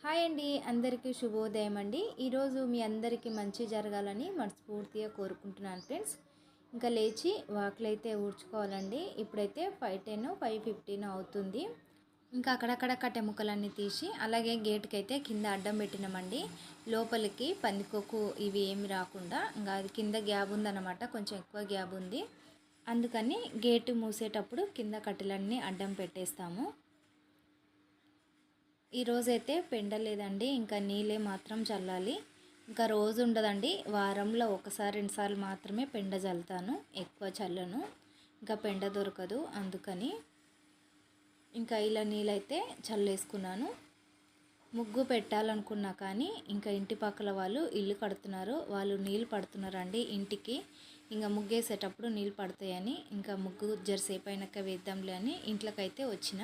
Hi అండి, అందరికీ శుభోదయం అండి. ఈరోజు మీ అందరికీ మంచి జరగాలని మనస్ఫూర్తిగా కోరుకుంటున్నాను ఫ్రెండ్స్. ఇంకా లేచి వాకిలైతే ఊడ్చుకోవాలండి. ఇప్పుడైతే 5:10 5:15 అవుతుంది. ఇంకా అక్కడక్కడ కట్టెముక్కలన్నీ తీసి అలాగే గేట్కి అయితే కింద అడ్డం పెట్టినామండి. లోపలికి పందికొక్కు ఇవి ఏమి రాకుండా. ఇంకా అది కింద గ్యాబ్ ఉందన్నమాట, కొంచెం ఎక్కువ గ్యాబ్ ఉంది. అందుకని గేటు మూసేటప్పుడు కింద కట్టెలన్నీ అడ్డం పెట్టేస్తాము. ఈరోజైతే పెండ లేదండి, ఇంకా నీళ్ళే మాత్రం చల్లాలి. ఇంకా రోజు ఉండదండి, వారంలో ఒకసారి రెండుసార్లు మాత్రమే పెండ చల్లుతాను, ఎక్కువ చల్లను. ఇంకా పెండ దొరకదు, అందుకని ఇంకా ఇలా నీళ్ళైతే చల్లేసుకున్నాను. ముగ్గు పెట్టాలనుకున్నా కానీ ఇంకా ఇంటి పక్కల వాళ్ళు ఇల్లు కడుతున్నారు, వాళ్ళు నీళ్ళు పడుతున్నారండి ఇంటికి. ఇంకా ముగ్గేసేటప్పుడు నీళ్ళు పడతాయని ఇంకా ముగ్గు జరసేపు అయినాక వేద్దాంలే అని ఇంట్లోకైతే వచ్చిన.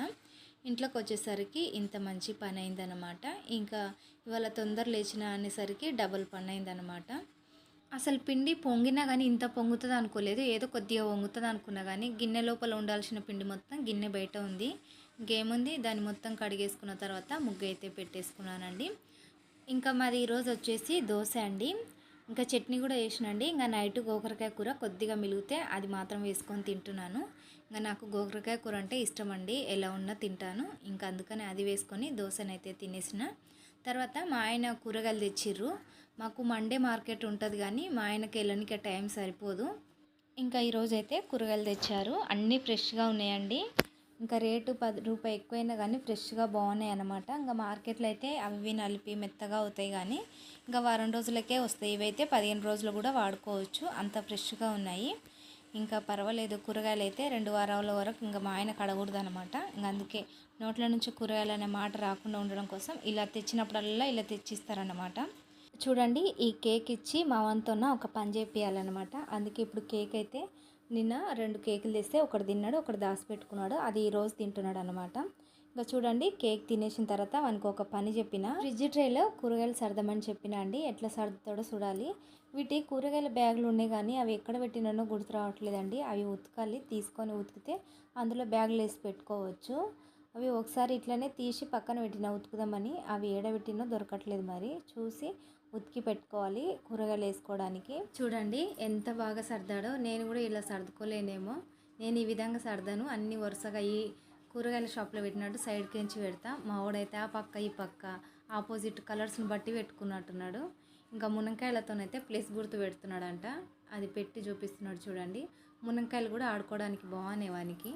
ఇంట్లోకి వచ్చేసరికి ఇంత మంచి పని అయిందనమాట. ఇంకా ఇవాళ తొందర లేచిన అనేసరికి డబల్ పని అయిందనమాట. అసలు పిండి పొంగినా కానీ ఇంత పొంగుతుంది అనుకోలేదు, ఏదో కొద్దిగా పొంగుతుంది అనుకున్నా కానీ గిన్నె లోపల ఉండాల్సిన పిండి మొత్తం గిన్నె బయట ఉంది. ఇంకేముంది, దాన్ని మొత్తం కడిగేసుకున్న తర్వాత ముగ్గు అయితే పెట్టేసుకున్నానండి. ఇంకా మాది ఈరోజు వచ్చేసి దోశ అండి. ఇంకా చట్నీ కూడా వేసినండి. ఇంకా నైట్ గోకరకాయ కూర కొద్దిగా మిగిలితే అది మాత్రం వేసుకొని తింటున్నాను. ఇంకా నాకు గోకరకాయ కూర అంటే ఇష్టం అండి, ఎలా ఉన్నా తింటాను. ఇంకా అందుకని అది వేసుకొని దోశనైతే తినేసిన. తర్వాత మా ఆయన కూరగాయలు తెచ్చిర్రు. మాకు మండే మార్కెట్ ఉంటుంది కానీ మా ఆయనకి వెళ్ళడానికి టైం సరిపోదు. ఇంకా ఈరోజైతే కూరగాయలు తెచ్చారు, అన్నీ ఫ్రెష్గా ఉన్నాయండి. ఇంకా రేటు 10 రూపాయలు ఎక్కువైనా కానీ ఫ్రెష్గా బాగున్నాయి అన్నమాట. ఇంకా మార్కెట్లో అయితే అవి నలిపి మెత్తగా అవుతాయి కానీ ఇంకా వారం రోజులకే వస్తాయి. ఇవైతే 15 రోజులు కూడా వాడుకోవచ్చు, అంత ఫ్రెష్గా ఉన్నాయి. ఇంకా పర్వాలేదు, కూరగాయలు అయితే 2 వారాల వరకు ఇంకా మా ఆయన కడగకూడదు అనమాట. ఇంకా అందుకే నోట్ల నుంచి కూరగాయలు అనే మాట రాకుండా ఉండడం కోసం ఇలా తెచ్చినప్పుడల్లా ఇలా తెచ్చిస్తారన్నమాట. చూడండి, ఈ కేక్ ఇచ్చి మా వంతోన ఒక పని చేపియాలన్నమాట. అందుకే ఇప్పుడు కేక్ అయితే నిన్న 2 కేకులు తెస్తే ఒకటి తిన్నాడు, ఒకటి దాచిపెట్టుకున్నాడు. అది ఈరోజు తింటున్నాడు అనమాట. ఇంకా చూడండి, కేక్ తినేసిన తర్వాత వానికి ఒక పని చెప్పిన, ఫ్రిడ్జ్ ట్రేలో కూరగాయలు సర్దమని చెప్పిన అండి. ఎట్లా సర్దుతాడో చూడాలి. వీటి కూరగాయల బ్యాగులు ఉన్నాయి కానీ అవి ఎక్కడ పెట్టినానో గుర్తు రావట్లేదండి. అవి ఉతకాలి, తీసుకొని ఉతికితే అందులో బ్యాగులు వేసి పెట్టుకోవచ్చు. అవి ఒకసారి ఇట్లనే తీసి పక్కన పెట్టిన ఉతుకుదామని, అవి ఏడబెట్టినో దొరకట్లేదు, మరి చూసి ఉతికి పెట్టుకోవాలి కూరగాయలు వేసుకోవడానికి. చూడండి ఎంత బాగా సర్దాడో. నేను కూడా ఇలా సర్దుకోలేనేమో, నేను ఈ విధంగా సర్దాను. అన్ని వరుసగా ఈ కూరగాయల షాప్లో పెట్టినట్టు సైడ్కి ఎంచి పెడతా. మా వాడైతే ఆ పక్క ఈ పక్క ఆపోజిట్ కలర్స్ని బట్టి పెట్టుకున్నట్టున్నాడు. ఇంకా మునక్కాయలతోనైతే ప్లస్ గుర్తు పెడుతున్నాడంట, అది పెట్టి చూపిస్తున్నాడు చూడండి. మునక్కాయలు కూడా ఆడుకోవడానికి బాగున్నాయి వానికి.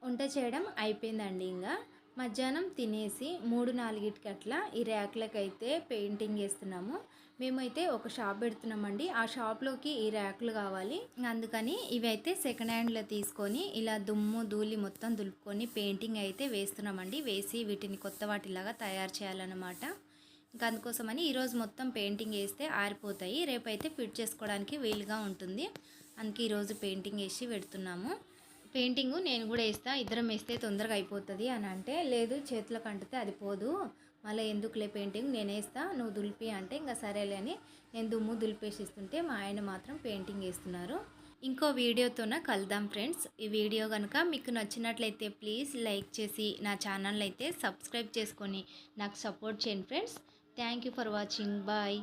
వంట చేయడం అయిపోయిందండి. ఇంకా మధ్యాహ్నం తినేసి 3-4కి అట్లా ఈ ర్యాక్లకైతే పెయింటింగ్ వేస్తున్నాము. మేమైతే ఒక షాప్ పెడుతున్నామండి, ఆ షాప్లోకి ఈ ర్యాకులు కావాలి. అందుకని ఇవి అయితే సెకండ్ హ్యాండ్లో తీసుకొని ఇలా దుమ్ము ధూళి మొత్తం దులుపుకొని పెయింటింగ్ అయితే వేస్తున్నామండి. వేసి వీటిని కొత్త వాటిలాగా తయారు చేయాలన్నమాట. ఇంకా అందుకోసమని ఈరోజు మొత్తం పెయింటింగ్ వేస్తే ఆరిపోతాయి, రేపైతే ఫిట్ చేసుకోవడానికి వీలుగా ఉంటుంది. అందుకే ఈరోజు పెయింటింగ్ వేసి పెడుతున్నాము. పెయింటింగు నేను కూడా వేస్తా, ఇద్దరం వేస్తే తొందరగా అయిపోతుంది అని అంటే, లేదు చేతులకు అంటితే అది పోదు, మళ్ళీ ఎందుకులే పెయింటింగ్ నేను వేస్తా, నువ్వు దులిపి అంటే ఇంకా సరేలే అని నేను దుమ్ము దులిపేసి ఇస్తుంటే మా ఆయన మాత్రం పెయింటింగ్ వేస్తున్నారు. ఇంకో వీడియోతోన కలుద్దాం ఫ్రెండ్స్. ఈ వీడియో కనుక మీకు నచ్చినట్లయితే ప్లీజ్ లైక్ చేసి నా ఛానల్ అయితే సబ్స్క్రైబ్ చేసుకొని నాకు సపోర్ట్ చేయండి friends. Thank you for watching. Bye.